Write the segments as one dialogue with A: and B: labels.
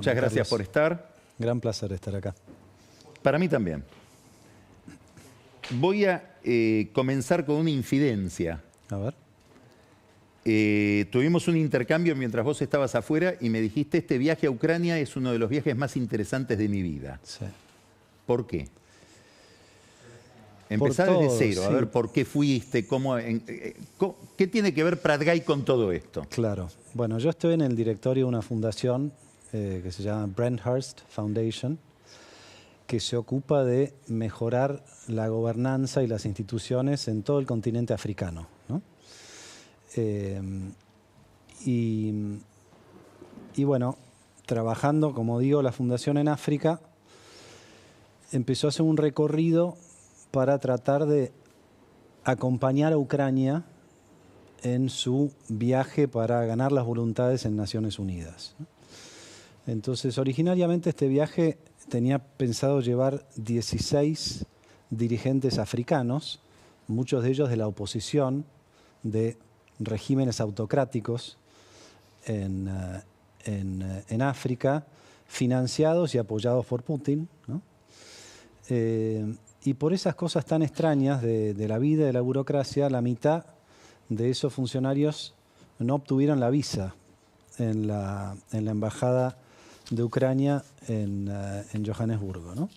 A: Muchas gracias por estar.
B: Gran placer estar acá.
A: Para mí también. Voy a comenzar con una infidencia.
B: A ver.
A: Tuvimos un intercambio mientras vos estabas afuera y me dijiste, este viaje a Ucrania es uno de los viajes más interesantes de mi vida.
B: Sí.
A: ¿Por qué? Empezá
B: Por
A: desde
B: todo,
A: cero, a
B: sí.
A: ver por qué fuiste, qué tiene que ver Prat Guy con todo esto.
B: Claro. Bueno, yo estoy en el directorio de una fundación que se llama Brent Hearst Foundation, que se ocupa de mejorar la gobernanza y las instituciones en todo el continente africano, ¿no? Y bueno, trabajando, como digo, la fundación en África, empezó a hacer un recorrido para tratar de acompañar a Ucrania en su viaje para ganar las voluntades en Naciones Unidas. Entonces, originariamente este viaje tenía pensado llevar 16 dirigentes africanos, muchos de ellos de la oposición, de regímenes autocráticos en África, financiados y apoyados por Putin, ¿no? Y por esas cosas tan extrañas de la vida y de la burocracia, la mitad de esos funcionarios no obtuvieron la visa en la embajada de Ucrania en Johannesburgo, ¿no?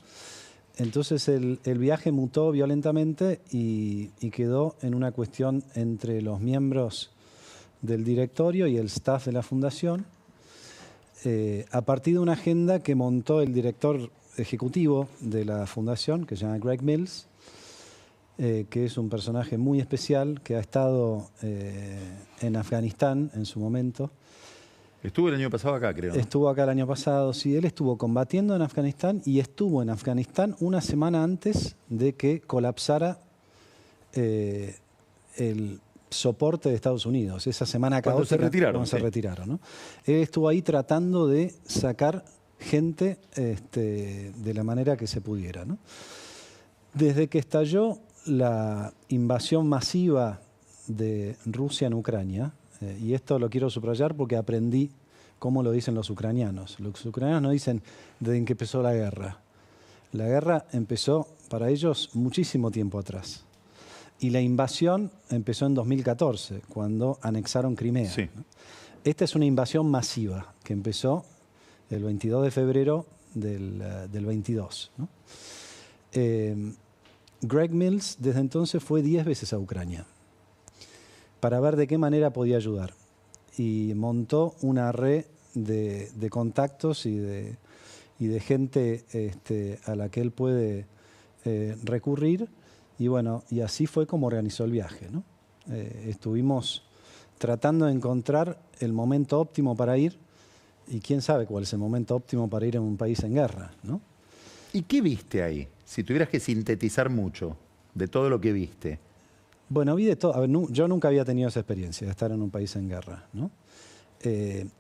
B: Entonces el viaje mutó violentamente y quedó en una cuestión entre los miembros del directorio y el staff de la fundación, a partir de una agenda que montó el director ejecutivo de la fundación, que se llama Greg Mills, que es un personaje muy especial, que ha estado en Afganistán en su momento.
A: Estuvo el año pasado acá, creo, ¿no?
B: Estuvo acá el año pasado, sí. Él estuvo combatiendo en Afganistán y estuvo en Afganistán una semana antes de que colapsara el soporte de Estados Unidos. Esa semana
A: Cuando se retiraron.
B: Cuando se retiraron, ¿no? Él estuvo ahí tratando de sacar gente de la manera que se pudiera, ¿no? Desde que estalló la invasión masiva de Rusia en Ucrania, y esto lo quiero subrayar porque aprendí cómo lo dicen los ucranianos. Los ucranianos no dicen desde que empezó la guerra. La guerra empezó para ellos muchísimo tiempo atrás. Y la invasión empezó en 2014, cuando anexaron Crimea,
A: Sí.
B: ¿no? Esta es una invasión masiva que empezó el 22 de febrero del 22, ¿no? Greg Mills desde entonces fue 10 veces a Ucrania para ver de qué manera podía ayudar. Y montó una red de contactos y de gente a la que él puede recurrir. Y bueno, y así fue como organizó el viaje, ¿no? Estuvimos tratando de encontrar el momento óptimo para ir, y quién sabe cuál es el momento óptimo para ir a un país en guerra, ¿no?
A: ¿Y qué viste ahí? Si tuvieras que sintetizar mucho de todo lo que viste.
B: Bueno, vi de todo. A ver, yo nunca había tenido esa experiencia de estar en un país en guerra, ¿no?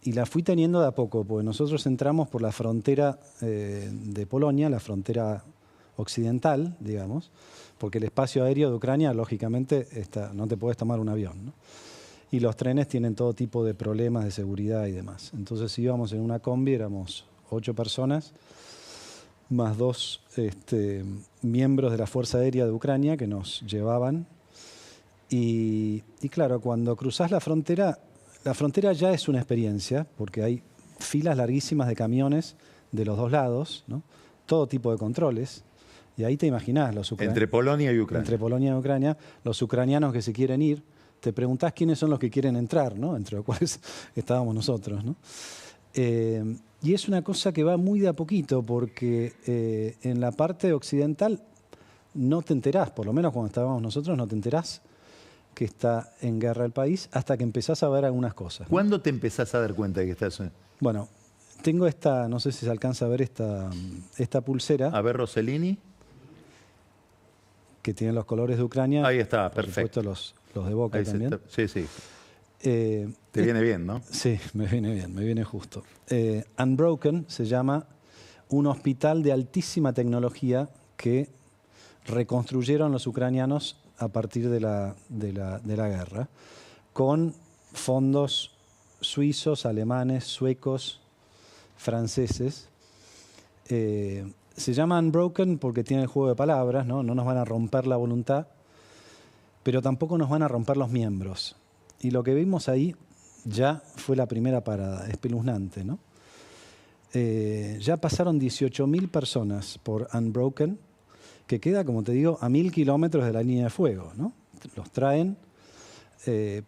B: Y la fui teniendo de a poco, porque nosotros entramos por la frontera de Polonia, la frontera occidental, digamos, porque el espacio aéreo de Ucrania, lógicamente, no te puedes tomar un avión, ¿no? Y los trenes tienen todo tipo de problemas de seguridad y demás. Entonces íbamos en una combi, éramos 8 personas, más 2 miembros de la Fuerza Aérea de Ucrania que nos llevaban. Y claro, cuando cruzás la frontera ya es una experiencia, porque hay filas larguísimas de camiones de los dos lados, ¿no? Todo tipo de controles. Y ahí te imaginás los ucranianos.
A: Entre Polonia y Ucrania.
B: Entre Polonia y Ucrania, los ucranianos que se quieren ir, te preguntás quiénes son los que quieren entrar, ¿no? Entre los cuales estábamos nosotros, ¿no? Y es una cosa que va muy de a poquito, porque en la parte occidental no te enterás, por lo menos cuando estábamos nosotros, no te enterás que está en guerra el país hasta que empezás a ver algunas cosas, ¿no?
A: ¿Cuándo te empezás a dar cuenta de que estás...?
B: Bueno, tengo esta, no sé si se alcanza a ver esta pulsera.
A: A ver, Rossellini.
B: Que tiene los colores de Ucrania.
A: Ahí está,
B: por
A: perfecto.
B: supuesto los de Boca
A: Ahí
B: también.
A: Sí, sí. Te viene bien, ¿no?
B: Sí, me viene bien, me viene justo. Unbroken se llama un hospital de altísima tecnología que reconstruyeron los ucranianos a partir de la guerra, con fondos suizos, alemanes, suecos, franceses. Se llama Unbroken porque tiene el juego de palabras, ¿no? No nos van a romper la voluntad, pero tampoco nos van a romper los miembros. Y lo que vimos ahí ya fue la primera parada, espeluznante, ¿no? Ya pasaron 18.000 personas por Unbroken, que queda, como te digo, a 1.000 kilómetros de la línea de fuego, ¿no? Los traen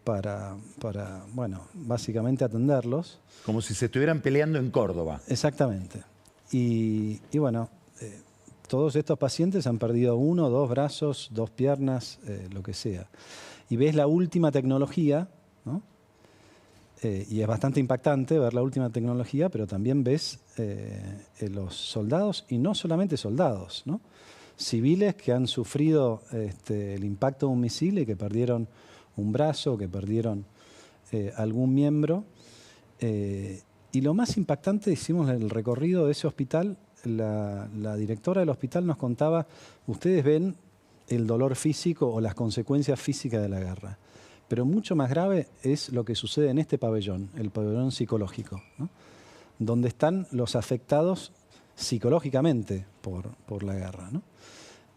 B: para, bueno, básicamente atenderlos.
A: Como si se estuvieran peleando en Córdoba.
B: Exactamente. Y bueno, todos estos pacientes han perdido 1, 2 brazos, 2 piernas, lo que sea. Y ves la última tecnología, ¿no? Y es bastante impactante ver la última tecnología, pero también ves los soldados, y no solamente soldados, ¿no? Civiles que han sufrido el impacto de un misil y que perdieron un brazo, que perdieron algún miembro. Y lo más impactante, hicimos el recorrido de ese hospital, la directora del hospital nos contaba, ustedes ven el dolor físico o las consecuencias físicas de la guerra, pero mucho más grave es lo que sucede en este pabellón, el pabellón psicológico, ¿no? Donde están los afectados psicológicamente por la guerra, ¿no?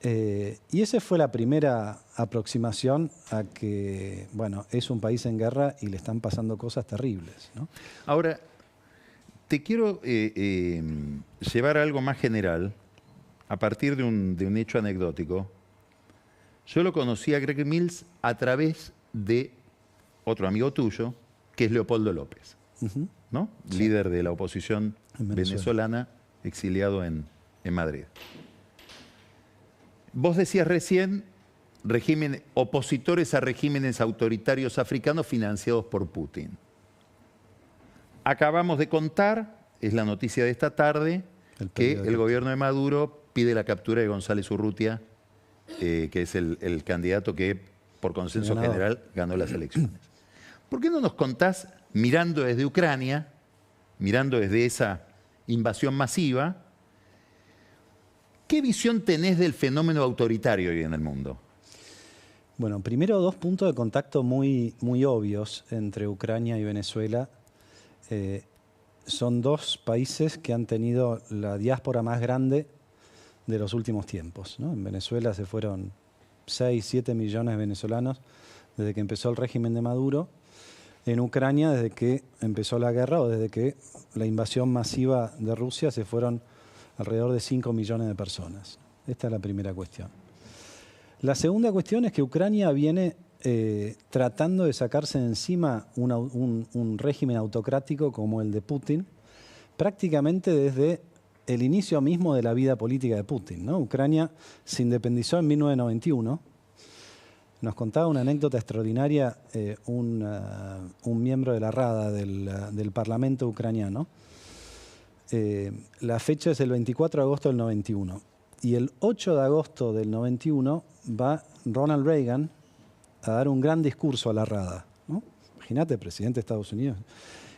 B: Y esa fue la primera aproximación a que, bueno, es un país en guerra y le están pasando cosas terribles, ¿no?
A: Ahora, te quiero llevar a algo más general, a partir de un hecho anecdótico. Yo lo conocí a Greg Mills a través de otro amigo tuyo, que es Leopoldo López, ¿no? Sí. Líder de la oposición venezolana, exiliado en Madrid. Vos decías recién, opositores a regímenes autoritarios africanos financiados por Putin. Acabamos de contar, es la noticia de esta tarde, que el gobierno de Maduro pide la captura de González Urrutia, que es el candidato que por consenso general ganó las elecciones. ¿Por qué no nos contás, mirando desde Ucrania, mirando desde esa invasión masiva, qué visión tenés del fenómeno autoritario hoy en el mundo?
B: Bueno, primero 2 puntos de contacto muy obvios entre Ucrania y Venezuela. Son 2 países que han tenido la diáspora más grande de los últimos tiempos, ¿no? En Venezuela se fueron 6, 7 millones de venezolanos desde que empezó el régimen de Maduro. En Ucrania, desde que empezó la guerra o desde que la invasión masiva de Rusia, se fueron alrededor de 5 millones de personas. Esta es la primera cuestión. La segunda cuestión es que Ucrania viene tratando de sacarse de encima un régimen autocrático como el de Putin, prácticamente desde el inicio mismo de la vida política de Putin, ¿no? Ucrania se independizó en 1991. Nos contaba una anécdota extraordinaria un miembro de la Rada del Parlamento ucraniano. La fecha es el 24 de agosto del 91. Y el 8 de agosto del 91 va Ronald Reagan a dar un gran discurso a la Rada, ¿no? Imagínate, presidente de Estados Unidos.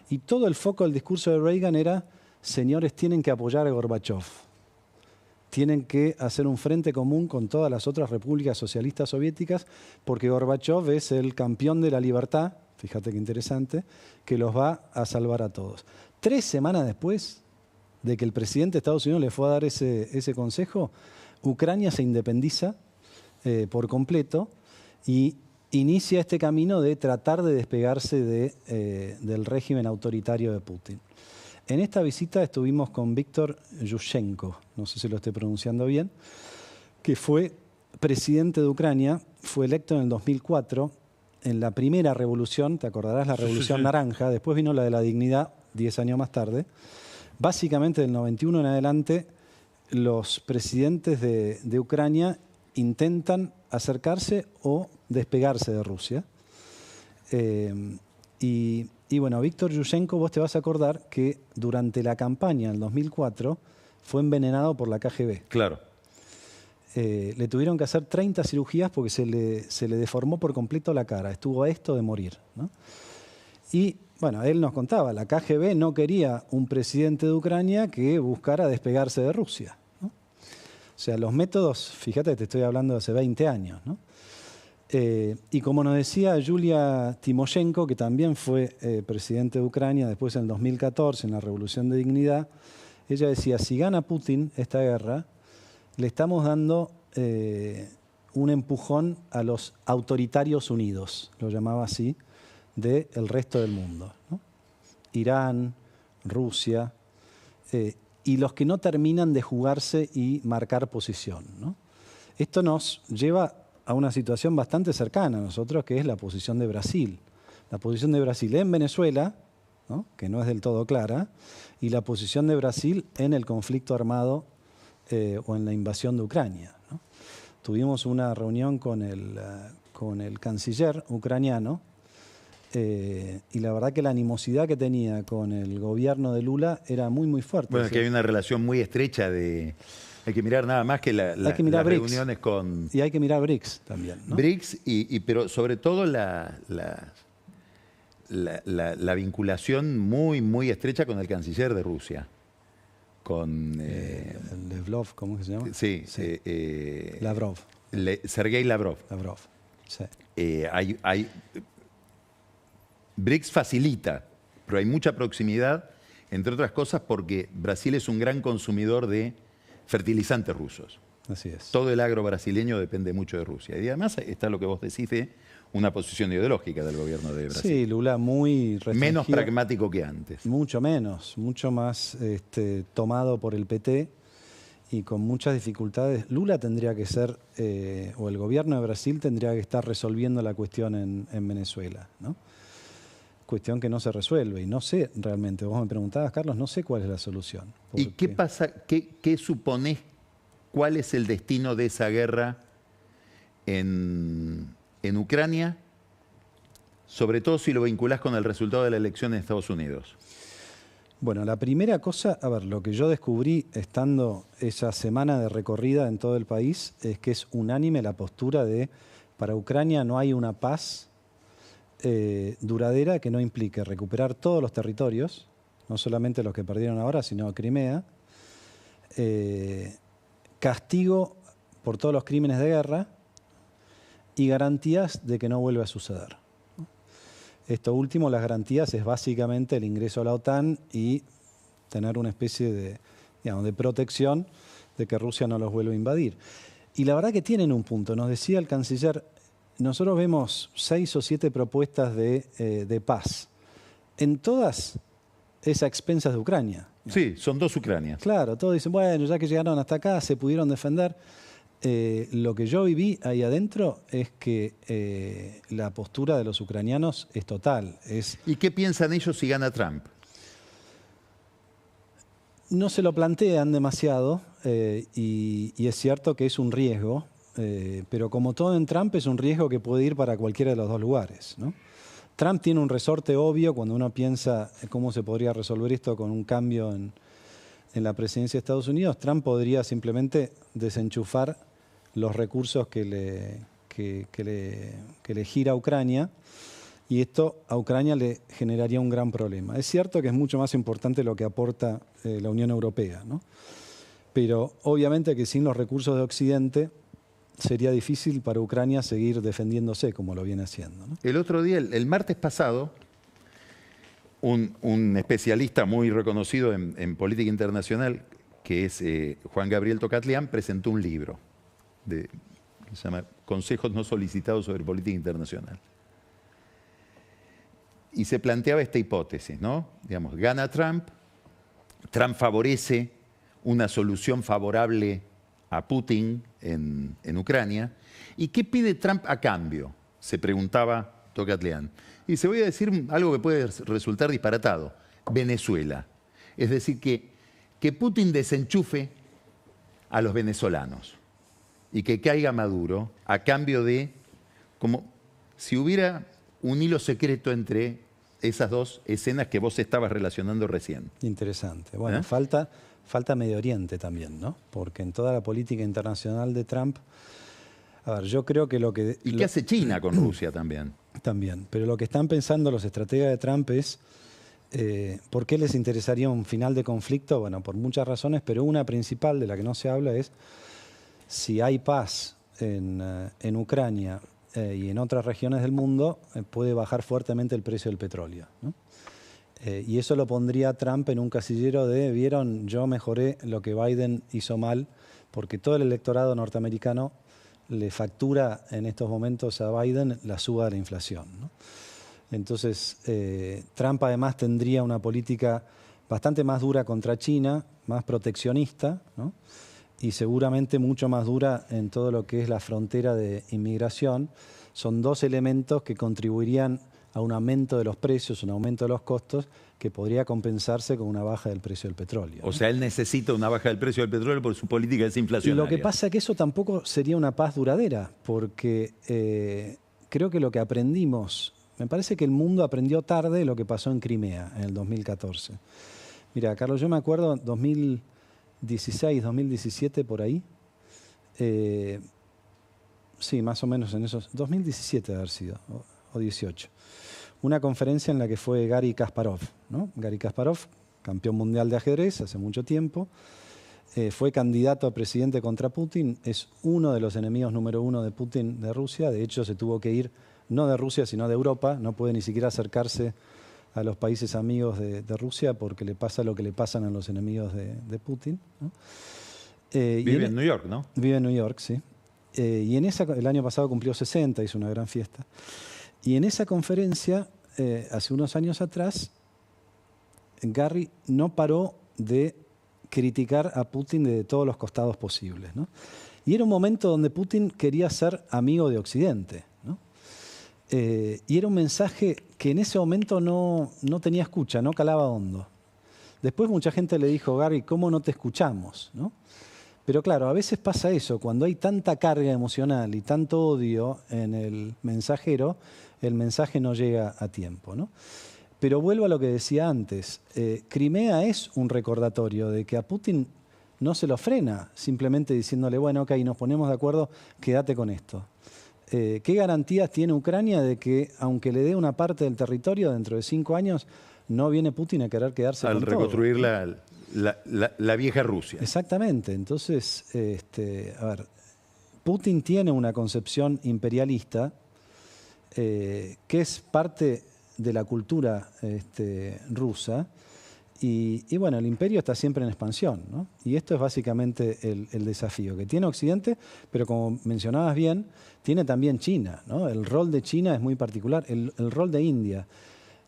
B: Y todo el foco del discurso de Reagan era: señores, tienen que apoyar a Gorbachov. Tienen que hacer un frente común con todas las otras repúblicas socialistas soviéticas, porque Gorbachov es el campeón de la libertad, fíjate qué interesante, que los va a salvar a todos. 3 semanas después de que el presidente de Estados Unidos le fue a dar ese consejo, Ucrania se independiza por completo y inicia este camino de tratar de despegarse del régimen autoritario de Putin. En esta visita estuvimos con Víctor Yushchenko, no sé si lo estoy pronunciando bien, que fue presidente de Ucrania, fue electo en el 2004, en la primera revolución, te acordarás, la Revolución Naranja, después vino la de la Dignidad, 10 años más tarde. Básicamente, del 91 en adelante, los presidentes de Ucrania intentan acercarse o despegarse de Rusia. Y bueno, Víctor Yushchenko, vos te vas a acordar que durante la campaña del 2004 fue envenenado por la KGB.
A: Claro.
B: Le tuvieron que hacer 30 cirugías porque se le deformó por completo la cara. Estuvo a esto de morir, ¿no? Y bueno, él nos contaba, la KGB no quería un presidente de Ucrania que buscara despegarse de Rusia, ¿no? O sea, los métodos, fíjate, te estoy hablando de hace 20 años, ¿no? Y como nos decía Yulia Timoshenko, que también fue presidente de Ucrania después en el 2014, en la Revolución de Dignidad, ella decía, si gana Putin esta guerra, le estamos dando un empujón a los autoritarios unidos, lo llamaba así, del resto del mundo, ¿no? Irán, Rusia, y los que no terminan de jugarse y marcar posición, ¿no? Esto nos lleva a una situación bastante cercana a nosotros, que es la posición de Brasil. La posición de Brasil en Venezuela, ¿no?, que no es del todo clara, y la posición de Brasil en el conflicto armado o en la invasión de Ucrania, ¿no? Tuvimos una reunión con el canciller ucraniano y la verdad que la animosidad que tenía con el gobierno de Lula era muy, muy fuerte.
A: Bueno, es que hay una relación muy estrecha de... Hay que mirar nada más que las reuniones con...
B: Y hay que mirar BRICS también, ¿no?
A: BRICS, pero sobre todo la vinculación muy, muy estrecha con el canciller de Rusia. Con...
B: Lavrov, ¿cómo se llama?
A: Sí.
B: Lavrov.
A: Sergei Lavrov.
B: Lavrov, sí.
A: BRICS facilita, pero hay mucha proximidad, entre otras cosas porque Brasil es un gran consumidor de fertilizantes rusos.
B: Así es.
A: Todo el agro brasileño depende mucho de Rusia. Y además está lo que vos decís de una posición ideológica del gobierno de Brasil.
B: Sí, Lula muy restringido.
A: Menos pragmático que antes.
B: Mucho menos, mucho más tomado por el PT y con muchas dificultades. Lula tendría que ser, o el gobierno de Brasil tendría que estar resolviendo la cuestión en Venezuela, ¿no? Cuestión que no se resuelve y no sé realmente, vos me preguntabas, Carlos, no sé cuál es la solución.
A: ¿Y qué pasa, qué suponés, cuál es el destino de esa guerra en Ucrania, sobre todo si lo vinculás con el resultado de la elección en Estados Unidos?
B: Bueno, la primera cosa, a ver, lo que yo descubrí estando esa semana de recorrida en todo el país es que es unánime la postura de, para Ucrania no hay una paz duradera que no implique recuperar todos los territorios, no solamente los que perdieron ahora, sino Crimea, castigo por todos los crímenes de guerra y garantías de que no vuelva a suceder. Esto último, las garantías, es básicamente el ingreso a la OTAN y tener una especie de, digamos, de protección de que Rusia no los vuelva a invadir. Y la verdad que tienen un punto. Nos decía el canciller, nosotros vemos 6 o 7 propuestas de paz. En todas es a expensas de Ucrania.
A: Sí, son 2 Ucranias.
B: Claro, todos dicen, bueno, ya que llegaron hasta acá, se pudieron defender. Lo que yo viví ahí adentro es que la postura de los ucranianos es total.
A: ¿Y qué piensan ellos si gana Trump?
B: No se lo plantean demasiado y es cierto que es un riesgo, pero como todo en Trump es un riesgo que puede ir para cualquiera de los dos lugares, ¿no? Trump tiene un resorte obvio cuando uno piensa cómo se podría resolver esto con un cambio en la presidencia de Estados Unidos. Trump podría simplemente desenchufar los recursos que le gira a Ucrania y esto a Ucrania le generaría un gran problema. Es cierto que es mucho más importante lo que aporta la Unión Europea, ¿no? Pero obviamente que sin los recursos de Occidente sería difícil para Ucrania seguir defendiéndose como lo viene haciendo, ¿no?
A: El otro día, el martes pasado, un especialista muy reconocido en política internacional, que es Juan Gabriel Tocatlián, presentó un libro que se llama Consejos no solicitados sobre política internacional. Y se planteaba esta hipótesis, ¿no? Digamos, gana Trump, Trump favorece una solución favorable a Putin en Ucrania. ¿Y qué pide Trump a cambio?, se preguntaba Tocatlián. Y se voy a decir algo que puede resultar disparatado. Venezuela. Es decir, que Putin desenchufe a los venezolanos y que caiga Maduro a cambio de, como si hubiera un hilo secreto entre esas dos escenas que vos estabas relacionando recién.
B: Interesante. Bueno, falta Medio Oriente también, ¿no? Porque en toda la política internacional de Trump, a ver, yo creo que lo que...
A: ¿Y qué hace China con Rusia también?
B: También, pero lo que están pensando los estrategas de Trump es ¿por qué les interesaría un final de conflicto? Bueno, por muchas razones, pero una principal de la que no se habla es si hay paz en Ucrania y en otras regiones del mundo puede bajar fuertemente el precio del petróleo, ¿no? Y eso lo pondría a Trump en un casillero de, vieron, yo mejoré lo que Biden hizo mal, porque todo el electorado norteamericano le factura en estos momentos a Biden la suba de la inflación, ¿no? Entonces, Trump además tendría una política bastante más dura contra China, más proteccionista, ¿no? Y seguramente mucho más dura en todo lo que es la frontera de inmigración. Son dos elementos que contribuirían a un aumento de los precios, un aumento de los costos, que podría compensarse con una baja del precio del petróleo, ¿no?
A: O sea, él necesita una baja del precio del petróleo por su política desinflacionaria.
B: Lo que pasa es que eso tampoco sería una paz duradera, porque creo que lo que aprendimos, me parece que el mundo aprendió tarde lo que pasó en Crimea en el 2014. Mira, Carlos, yo me acuerdo 2016, 2017 por ahí, sí, más o menos en esos, 2017 debe haber sido, o 18. Una conferencia en la que fue Garry Kasparov, ¿no? Garry Kasparov, campeón mundial de ajedrez hace mucho tiempo, fue candidato a presidente contra Putin, es uno de los enemigos número uno de Putin de Rusia, de hecho se tuvo que ir no de Rusia sino de Europa, no puede ni siquiera acercarse a los países amigos de Rusia porque le pasa lo que le pasan a los enemigos de Putin, ¿no?
A: Vive en New York, ¿no?
B: Vive en New York, sí. Y el año pasado cumplió 60, hizo una gran fiesta. Y en esa conferencia, hace unos años atrás, Garry no paró de criticar a Putin de todos los costados posibles, ¿no? Y era un momento donde Putin quería ser amigo de Occidente, ¿no? Y era un mensaje que en ese momento no tenía escucha, no calaba hondo. Después mucha gente le dijo, Garry, ¿cómo no te escuchamos?, ¿no? Pero claro, a veces pasa eso, cuando hay tanta carga emocional y tanto odio en el mensajero, el mensaje no llega a tiempo, ¿no? Pero vuelvo a lo que decía antes, Crimea es un recordatorio de que a Putin no se lo frena simplemente diciéndole, bueno, ok, nos ponemos de acuerdo, quédate con esto. ¿Qué garantías tiene Ucrania de que, aunque le dé una parte del territorio dentro de 5 años, no viene Putin a querer quedarse con todo?
A: Al reconstruir la vieja Rusia.
B: Exactamente. Entonces, a ver, Putin tiene una concepción imperialista que es parte de la cultura rusa y bueno, el imperio está siempre en expansión, ¿no? Y esto es básicamente el desafío que tiene Occidente, pero como mencionabas bien, tiene también China, ¿no? El rol de China es muy particular, el rol de India.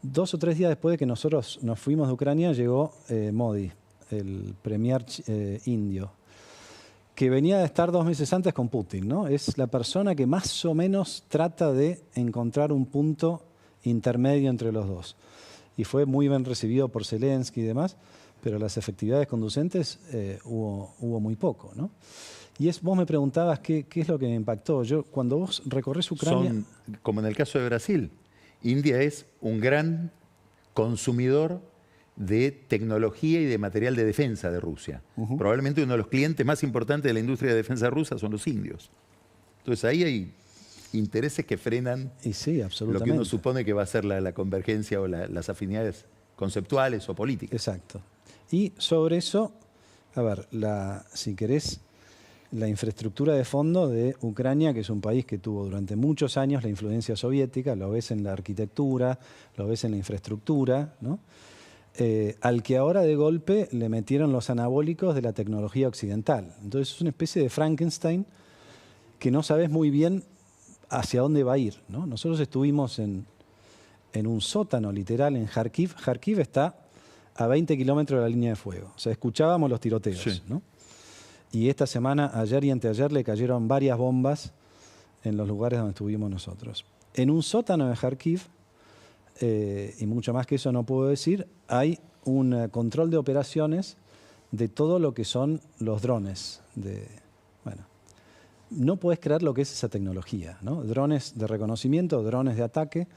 B: 2 o 3 días después de que nosotros nos fuimos de Ucrania, llegó Modi, el premier indio, que venía de estar 2 meses antes con Putin, ¿no? Es la persona que más o menos trata de encontrar un punto intermedio entre los dos. Y fue muy bien recibido por Zelensky y demás, pero las efectividades conducentes hubo muy poco, ¿no? Y vos me preguntabas qué es lo que me impactó. Cuando vos recorres Ucrania...
A: Son, como en el caso de Brasil, India es un gran consumidor de tecnología y de material de defensa de Rusia. Probablemente uno de los clientes más importantes de la industria de defensa rusa son los indios. Entonces ahí hay intereses que frenan
B: sí,
A: lo que uno supone que va a ser la convergencia o las afinidades conceptuales o políticas.
B: Exacto. Y sobre eso, a ver, si querés, la infraestructura de fondo de Ucrania, que es un país que tuvo durante muchos años la influencia soviética, lo ves en la arquitectura, lo ves en la infraestructura, ¿no? Al que ahora de golpe le metieron los anabólicos de la tecnología occidental. Entonces es una especie de Frankenstein que no sabes muy bien hacia dónde va a ir, ¿no? Nosotros estuvimos en un sótano literal en Kharkiv. Kharkiv está a 20 kilómetros de la línea de fuego. O sea, escuchábamos los tiroteos, sí, ¿no? Y esta semana, ayer y anteayer, le cayeron varias bombas en los lugares donde estuvimos nosotros. En un sótano de Kharkiv, y mucho más que eso no puedo decir, hay un control de operaciones de todo lo que son los drones. No podés creer lo que es esa tecnología, ¿no? Drones de reconocimiento, drones de ataque,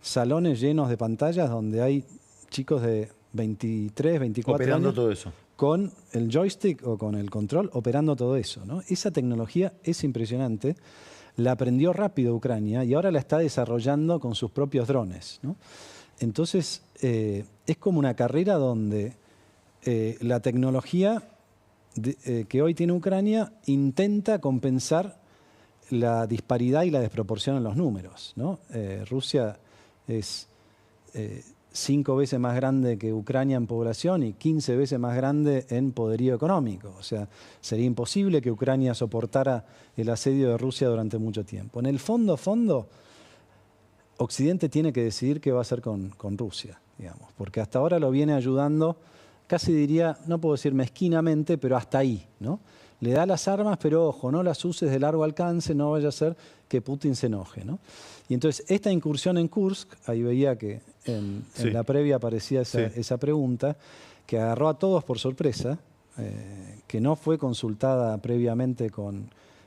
B: salones llenos de pantallas donde hay chicos de 23, 24
A: operando
B: años
A: todo eso,
B: con el joystick o con el control, operando todo eso, ¿no? Esa tecnología es impresionante, la aprendió rápido Ucrania y ahora la está desarrollando con sus propios drones, ¿no? Entonces, es como una carrera donde la tecnología que hoy tiene Ucrania intenta compensar la disparidad y la desproporción en los números, ¿no? Rusia es 5 veces más grande que Ucrania en población y 15 veces más grande en poderío económico. O sea, sería imposible que Ucrania soportara el asedio de Rusia durante mucho tiempo. En el fondo, Occidente tiene que decidir qué va a hacer con Rusia, digamos, porque hasta ahora lo viene ayudando, casi diría, no puedo decir mezquinamente, pero hasta ahí, ¿no? Le da las armas, pero ojo, no las uses de largo alcance, no vaya a ser que Putin se enoje, ¿no? Y entonces esta incursión en Kursk, ahí veía que en la previa aparecía esa pregunta, que agarró a todos por sorpresa, que no fue consultada previamente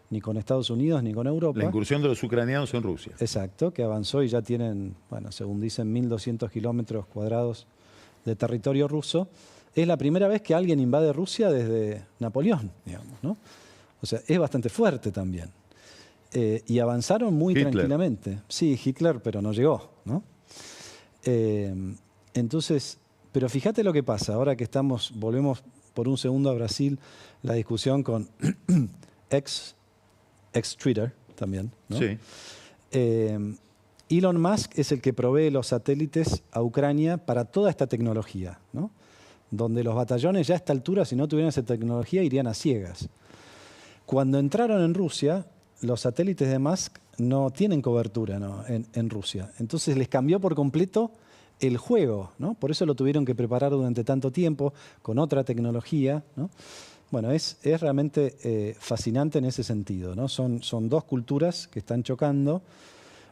B: ni con Estados Unidos ni con Europa.
A: La incursión de los ucranianos en Rusia.
B: Exacto, que avanzó y ya tienen, bueno, según dicen, 1.200 kilómetros cuadrados de territorio ruso. Es la primera vez que alguien invade Rusia desde Napoleón, digamos, ¿no? O sea, es bastante fuerte también. Y avanzaron muy tranquilamente. Sí, Hitler, pero no llegó, ¿no? Entonces, pero fíjate lo que pasa, ahora que volvemos por un segundo a Brasil, la discusión con ex-Twitter también, ¿no?
A: Sí.
B: Elon Musk es el que provee los satélites a Ucrania para toda esta tecnología, ¿no? Donde los batallones ya a esta altura, si no tuvieran esa tecnología, irían a ciegas. Cuando entraron en Rusia, los satélites de Musk no tienen cobertura, ¿no? en Rusia. Entonces les cambió por completo el juego, ¿no? Por eso lo tuvieron que preparar durante tanto tiempo, con otra tecnología, ¿no? Bueno, es realmente fascinante en ese sentido, ¿no? Son dos culturas que están chocando.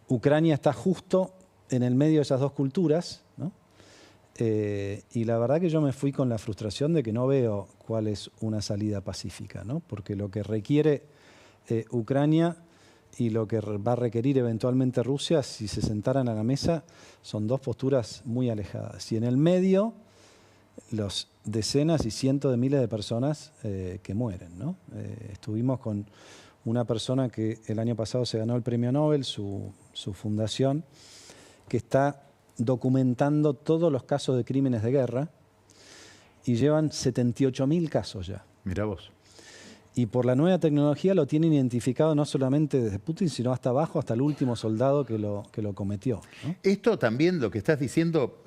B: Ucrania está justo en el medio de esas dos culturas, ¿no? Y la verdad que yo me fui con la frustración de que no veo cuál es una salida pacífica, ¿no? Porque lo que requiere Ucrania y lo que va a requerir eventualmente Rusia, si se sentaran a la mesa, son dos posturas muy alejadas. Y en el medio, los decenas y cientos de miles de personas que mueren, ¿no? Estuvimos con una persona que el año pasado se ganó el premio Nobel, su fundación, que está documentando todos los casos de crímenes de guerra y llevan 78.000 casos ya.
A: Mirá vos.
B: Y por la nueva tecnología lo tienen identificado no solamente desde Putin, sino hasta abajo, hasta el último soldado que lo cometió, ¿no?
A: Esto también lo que estás diciendo,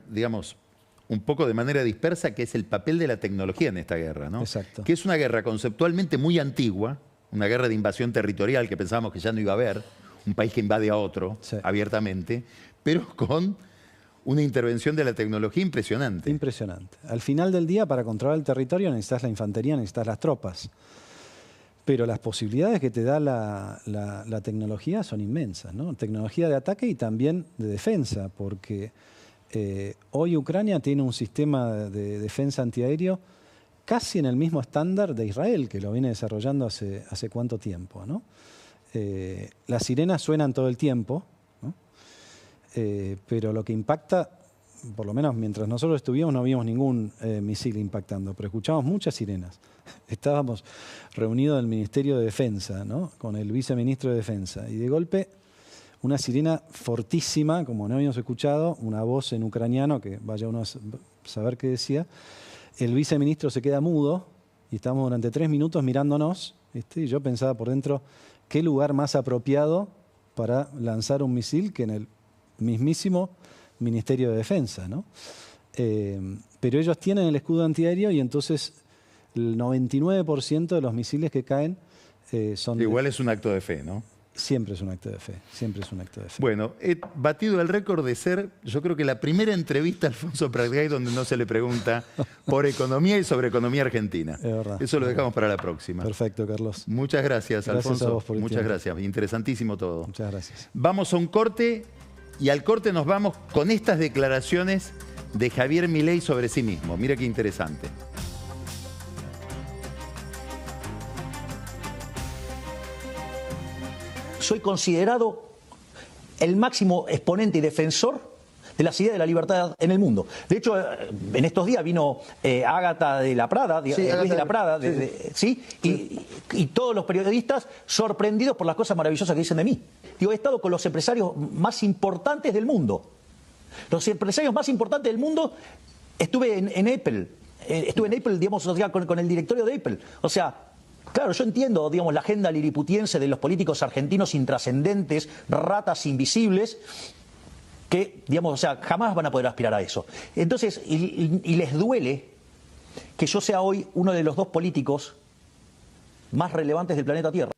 A: digamos, un poco de manera dispersa, que es el papel de la tecnología en esta guerra, ¿no?
B: Exacto.
A: Que es una guerra conceptualmente muy antigua, una guerra de invasión territorial que pensábamos que ya no iba a haber, un país que invade a otro abiertamente, pero con una intervención de la tecnología impresionante.
B: Impresionante. Al final del día, para controlar el territorio necesitas la infantería, necesitas las tropas. Pero las posibilidades que te da la tecnología son inmensas, ¿no? Tecnología de ataque y también de defensa, porque hoy Ucrania tiene un sistema de defensa antiaéreo casi en el mismo estándar de Israel, que lo viene desarrollando hace cuánto tiempo, ¿no? Las sirenas suenan todo el tiempo, ¿no? Pero lo que impacta, por lo menos mientras nosotros estuvimos, no vimos ningún misil impactando, pero escuchamos muchas sirenas. Estábamos reunidos en el Ministerio de Defensa, ¿no? Con el viceministro de Defensa, y de golpe una sirena fortísima, como no habíamos escuchado, una voz en ucraniano, que vaya uno a saber qué decía. El viceministro se queda mudo y estamos durante 3 minutos mirándonos, ¿viste? Y yo pensaba por dentro, ¿qué lugar más apropiado para lanzar un misil que en el mismísimo Ministerio de Defensa, ¿no? Pero ellos tienen el escudo antiaéreo y entonces el 99% de los misiles que caen son...
A: Igual es un acto de fe, ¿no?
B: Siempre es un acto de fe, siempre es un acto de fe.
A: Bueno, he batido el récord de ser, yo creo que la primera entrevista a Alfonso Pratgay donde no se le pregunta por economía y sobre economía argentina.
B: Es verdad.
A: Eso lo dejamos para la próxima.
B: Perfecto, Carlos.
A: Muchas gracias, Alfonso.
B: Gracias a vos por el
A: Muchas
B: tiempo.
A: gracias. Interesantísimo todo.
B: Muchas gracias.
A: Vamos a un corte y al corte nos vamos con estas declaraciones de Javier Milei sobre sí mismo. Mira qué interesante.
C: Soy considerado el máximo exponente y defensor de las ideas de la libertad en el mundo. De hecho, en estos días vino Ágata de la Prada, Luis de la Prada, ¿sí? Y todos los periodistas sorprendidos por las cosas maravillosas que dicen de mí. Digo, he estado con los empresarios más importantes del mundo. Los empresarios más importantes del mundo, estuve en Apple. Estuve en Apple, digamos, con el directorio de Apple. O sea, Claro, yo entiendo, digamos, la agenda liliputiense de los políticos argentinos intrascendentes, ratas invisibles, que, digamos, o sea, jamás van a poder aspirar a eso. Entonces, y les duele que yo sea hoy uno de los 2 políticos más relevantes del planeta Tierra.